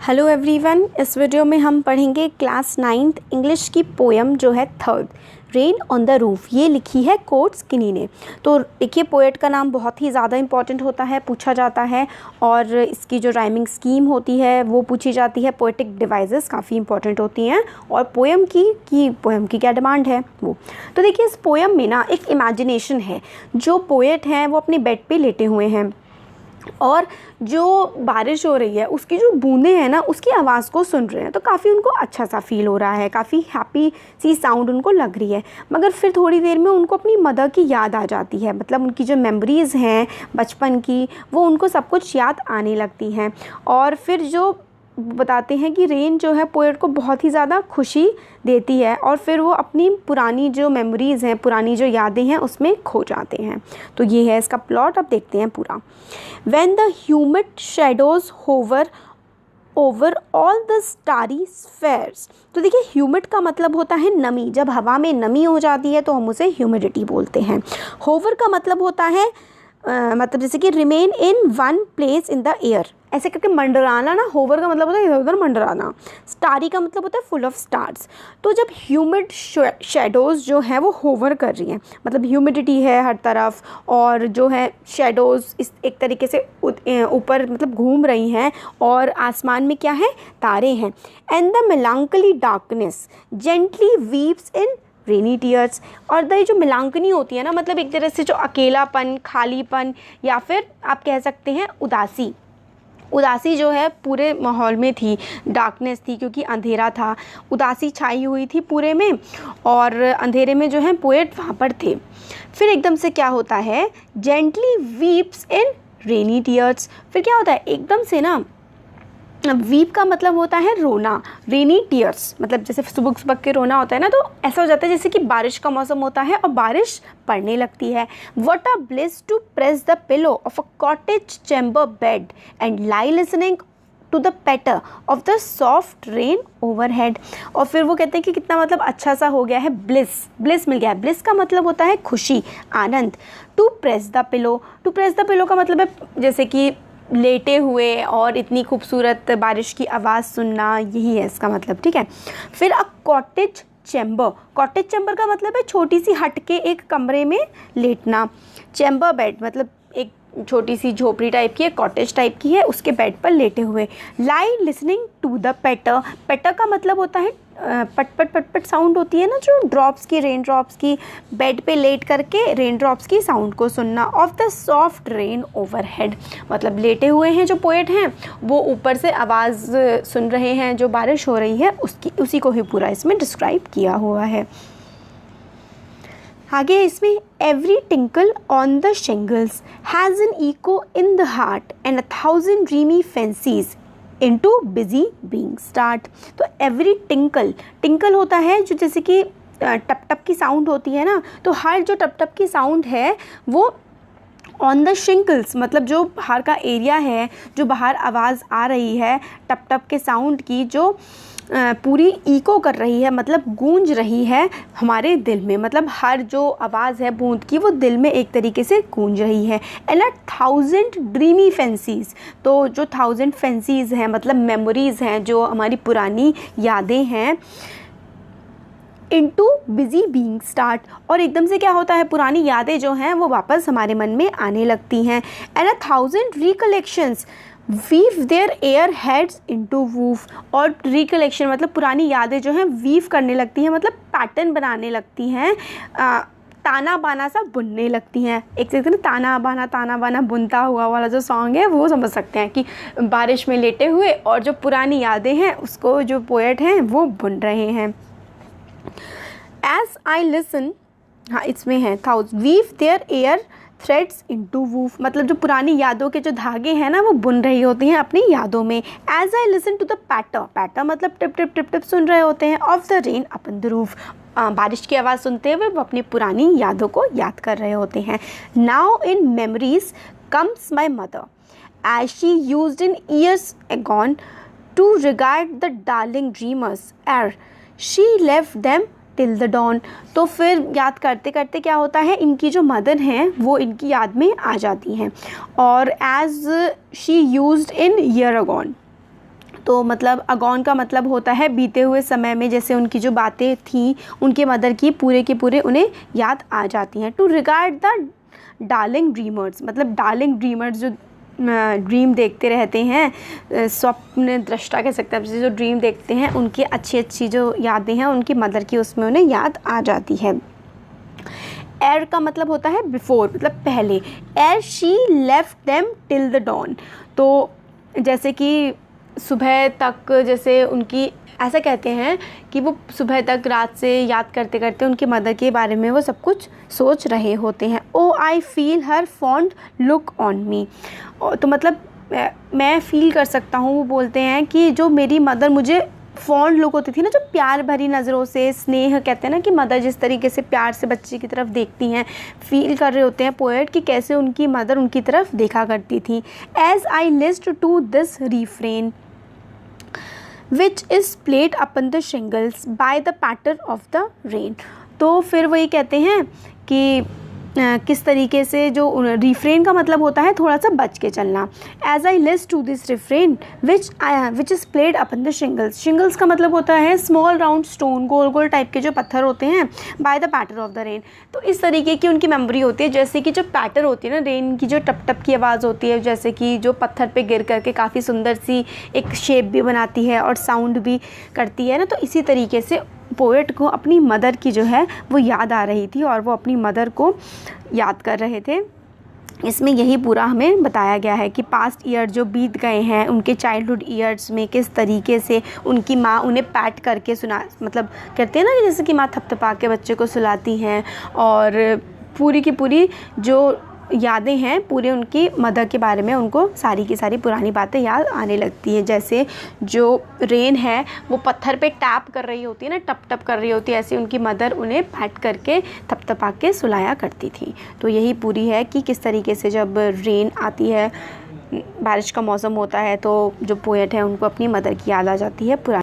Hello everyone, इस video में हम पढ़ेंगे क्लास 9th इंग्लिश की पोएम जो है third, rain on the roof. ये लिखी है कोट्स किनी ने। तो देखिए, पोएट का नाम बहुत ही ज़्यादा इंपॉर्टेंट होता है, पूछा जाता है, और इसकी जो राइमिंग स्कीम होती है वो पूछी जाती है। पोएटिक डिवाइसेस काफ़ी इंपॉर्टेंट होती हैं, और पोएम की क्या डिमांड है वो। तो देखिए, इस पोएम में ना एक इमेजिनेशन है। जो पोएट हैं वो अपने बेड पे लेटे हुए हैं, और जो बारिश हो रही है उसकी जो बूंदें हैं ना, उसकी आवाज़ को सुन रहे हैं। तो काफ़ी उनको अच्छा सा फील हो रहा है, काफ़ी हैप्पी सी साउंड उनको लग रही है। मगर फिर थोड़ी देर में उनको अपनी मदर की याद आ जाती है, मतलब उनकी जो मेमोरीज़ हैं बचपन की, वो उनको सब कुछ याद आने लगती हैं। और फिर जो बताते हैं कि रेन जो है पोएट को बहुत ही ज़्यादा खुशी देती है, और फिर वो अपनी पुरानी जो मेमोरीज़ हैं, पुरानी जो यादें हैं, उसमें खो जाते हैं। तो ये है इसका प्लॉट। अब देखते हैं पूरा। When the humid shadows hover over all the starry spheres। तो देखिए, ह्यूमिड का मतलब होता है नमी। जब हवा में नमी हो जाती है तो हम उसे ह्यूमिडिटी बोलते हैं। होवर का मतलब होता है मतलब जैसे कि remain in one place in the air, ऐसे करके मंडराना ना। होवर का मतलब होता है इधर उधर मंडराना। स्टारी का मतलब होता है फुल ऑफ स्टार्स। तो जब ह्यूमिड शेडोज़ जो हैं वो होवर कर रही हैं, मतलब ह्यूमिडिटी है हर तरफ, और जो है शेडोज़ इस एक तरीके से ऊपर मतलब घूम रही हैं, और आसमान में क्या है, तारे हैं। And the melancholy darkness gently weeps in rainy tears. और ये जो मिलांकनी होती है ना, मतलब एक तरह से जो अकेलापन, खालीपन, या फिर आप कह सकते हैं उदासी जो है पूरे माहौल में थी। डार्कनेस थी क्योंकि अंधेरा था, उदासी छाई हुई थी पूरे में, और अंधेरे में जो है पोएट वहाँ पर थे। फिर एकदम से क्या होता है, gently weeps in rainy tears. फिर क्या होता है, एकदम से ना, वीप का मतलब होता है रोना, रेनी टीयर्स मतलब जैसे सुबह सुबह के रोना होता है ना, तो ऐसा हो जाता है जैसे कि बारिश का मौसम होता है और बारिश पड़ने लगती है। What a bliss to press the pillow of a cottage chamber bed and lie listening to the patter of the soft rain overhead. और फिर वो कहते हैं कि कितना मतलब अच्छा सा हो गया है, ब्लिस मिल गया है। ब्लिस का मतलब होता है खुशी, आनंद। टू प्रेस द पिलो का मतलब है जैसे कि लेटे हुए और इतनी खूबसूरत बारिश की आवाज़ सुनना, यही है इसका मतलब, ठीक है। फिर अ कॉटेज चैम्बर का मतलब है छोटी सी हट के एक कमरे में लेटना। चैम्बर बेड मतलब एक छोटी सी झोपड़ी टाइप की है, कॉटेज टाइप की है, उसके बेड पर लेटे हुए। लाई लिसनिंग टू द पेटर का मतलब होता है पट पट पट पट साउंड होती है ना, जो ड्रॉप्स की, रेन ड्रॉप्स की, बेड पे लेट करके रेन ड्रॉप्स की साउंड को सुनना। Of the soft rain overhead मतलब लेटे हुए हैं जो पोएट हैं, वो ऊपर से आवाज़ सुन रहे हैं जो बारिश हो रही है उसकी, उसी को ही पूरा इसमें डिस्क्राइब किया हुआ है। आगे इसमें every tinkle on the shingles has an echo in the heart and 1000 dreamy fancies into busy being start. तो एवरी टिंकल होता है जो जैसे कि टप टप की साउंड होती है ना, तो हर जो टप टप की साउंड है वो ऑन द शिंगल्स मतलब जो बाहर का एरिया है, जो बाहर आवाज़ आ रही है टप टप के साउंड की, जो पूरी इको कर रही है, मतलब गूंज रही है हमारे दिल में। मतलब हर जो आवाज़ है बूंद की, वो दिल में एक तरीके से गूंज रही है। एंड 1000 ड्रीमी फैंसीज़, तो जो 1000 फैंसीज़ हैं मतलब मेमोरीज़ हैं, जो हमारी पुरानी यादें हैं, इनटू बिजी बीइंग स्टार्ट। और एकदम से क्या होता है, पुरानी यादें जो हैं वो वापस हमारे मन में आने लगती हैं। And 1000 recollections weave their air heads into woof. और रिकलेक्शन मतलब पुरानी यादें जो हैं वीव करने लगती हैं, मतलब पैटर्न बनाने लगती हैं, ताना बाना सा बुनने लगती हैं। एक से ताना बाना बुनता हुआ वाला जो सॉन्ग है वो समझ सकते हैं कि बारिश में लेटे हुए और जो पुरानी यादें हैं उसको जो पोएट हैं वो बुन रहे हैं। एज आई लिसन, हाँ इसमें है, weave their air threads into woof मतलब जो पुरानी यादों के जो धागे हैं ना वो बुन रही होती हैं अपनी यादों में। As I listen to the patter मतलब टिप टिप टिप टिप सुन रहे होते हैं। Of the rain upon the roof बारिश की आवाज़ सुनते हुए वो अपनी पुरानी यादों को याद कर रहे होते हैं। Now in memories comes my mother as she used in years agone to regard the darling dreamers ere she left them till the dawn. तो फिर याद करते करते क्या होता है, इनकी जो मदर हैं वो इनकी याद में आ जाती हैं। और as she used in year agone तो मतलब अगॉन का मतलब होता है बीते हुए समय में जैसे उनकी जो बातें थी उनके मदर की पूरे के पूरे उन्हें याद आ जाती हैं। To regard the darling dreamers, मतलब डार्लिंग ड्रीमर्स जो ड्रीम देखते रहते हैं, स्वप्न दृष्टा कह सकते हैं, जो ड्रीम देखते हैं उनकी अच्छी अच्छी जो यादें हैं उनकी मदर की उसमें उन्हें याद आ जाती है। एर का मतलब होता है बिफोर, मतलब पहले। Uh she left them till the dawn, तो जैसे कि सुबह तक जैसे उनकी ऐसा कहते हैं कि वो सुबह तक रात से याद करते करते उनकी मदर के बारे में वो सब कुछ सोच रहे होते हैं। O I feel her fond look on me, तो मतलब मैं फ़ील कर सकता हूँ, वो बोलते हैं कि जो मेरी मदर मुझे फॉन्ड लुक होती थी ना, जो प्यार भरी नज़रों से, स्नेह कहते हैं ना कि मदर जिस तरीके से प्यार से बच्चे की तरफ देखती हैं, फील कर रहे होते हैं पोएट कि कैसे उनकी मदर उनकी तरफ देखा करती थी। As I list to this refrain which is played upon the shingles by the patter of the rain, तो फिर वही कहते हैं कि किस तरीके से जो रिफ्रेन का मतलब होता है थोड़ा सा बच के चलना। As I list to this refrain which is played upon the shingles, shingles का मतलब होता है स्मॉल राउंड स्टोन, गोल गोल टाइप के जो पत्थर होते हैं, by the patter of the rain, तो इस तरीके की उनकी मेमोरी होती है। जैसे कि जो पैटर होती है ना रेन की, जो टप टप की आवाज़ होती है, जैसे कि जो पत्थर पे गिर करके काफ़ी सुंदर सी एक शेप भी बनाती है और साउंड भी करती है ना, तो इसी तरीके से पोएट को अपनी मदर की जो है वो याद आ रही थी और वो अपनी मदर को याद कर रहे थे। इसमें यही पूरा हमें बताया गया है कि पास्ट ईयर जो बीत गए हैं उनके चाइल्डहुड ईयर्स में किस तरीके से उनकी माँ उन्हें पैट करके सुना, मतलब कहते हैं ना कि जैसे कि माँ थपथपा के बच्चे को सुलाती हैं, और पूरी की पूरी जो यादें हैं पूरे उनकी मदर के बारे में उनको सारी की सारी पुरानी बातें याद आने लगती है। जैसे जो रेन है वो पत्थर पे टैप कर रही होती है ना, टप टप कर रही होती है, ऐसे उनकी मदर उन्हें पैट करके थपथपा के सुलाया करती थी। तो यही पूरी है कि किस तरीके से जब रेन आती है, बारिश का मौसम होता है, तो जो पोएट है उनको अपनी मदर की याद आ जाती है पुरानी।